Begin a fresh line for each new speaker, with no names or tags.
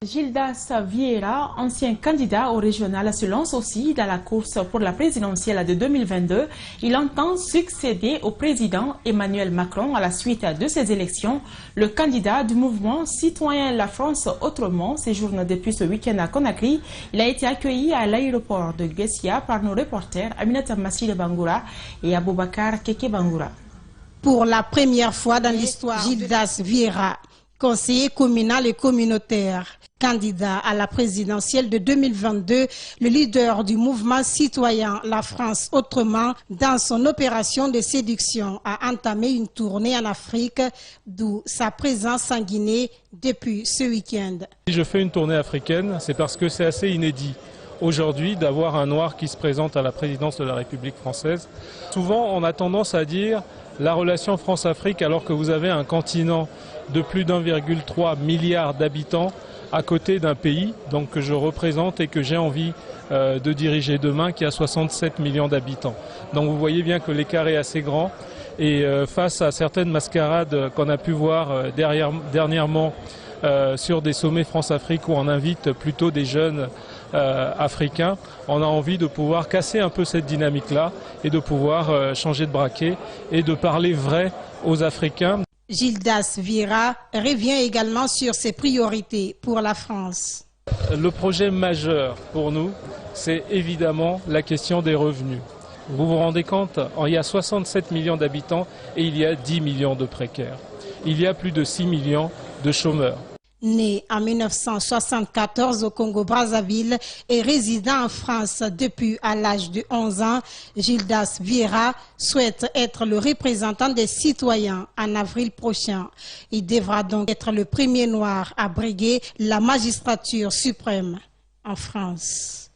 Gildas Vieira, ancien candidat au régional, se lance aussi dans la course pour la présidentielle de 2022. Il entend succéder au président Emmanuel Macron à la suite de ces élections. Le candidat du mouvement citoyen La France Autrement séjourne depuis ce week-end à Conakry. Il a été accueilli à l'aéroport de Guessia par nos reporters Aminata Massile Bangoura et Aboubakar Keke Bangoura.
Pour la première fois dans l'histoire, Gildas Vieira, conseiller communal et communautaire, candidat à la présidentielle de 2022, le leader du mouvement citoyen La France Autrement, dans son opération de séduction, a entamé une tournée en Afrique, d'où sa présence en Guinée depuis ce week-end.
Si je fais une tournée africaine, c'est parce que c'est assez inédit aujourd'hui d'avoir un noir qui se présente à la présidence de la République française. Souvent, on a tendance à dire la relation France-Afrique alors que vous avez un continent de plus d'1,3 milliard d'habitants à côté d'un pays donc, que je représente et que j'ai envie de diriger demain qui a 67 millions d'habitants. Donc vous voyez bien que l'écart est assez grand et face à certaines mascarades qu'on a pu voir dernièrement sur des sommets France-Afrique où on invite plutôt des jeunes africains, on a envie de pouvoir casser un peu cette dynamique-là et de pouvoir changer de braquet et de parler vrai aux Africains.
Gildas Vieira revient également sur ses priorités pour la France.
Le projet majeur pour nous, c'est évidemment la question des revenus. Vous vous rendez compte, il y a 67 millions d'habitants et il y a 10 millions de précaires. Il y a plus de 6 millions de chômeurs.
Né en 1974 au Congo-Brazzaville et résident en France depuis à l'âge de 11 ans, Gildas Vieira souhaite être le représentant des citoyens en avril prochain. Il devra donc être le premier noir à briguer la magistrature suprême en France.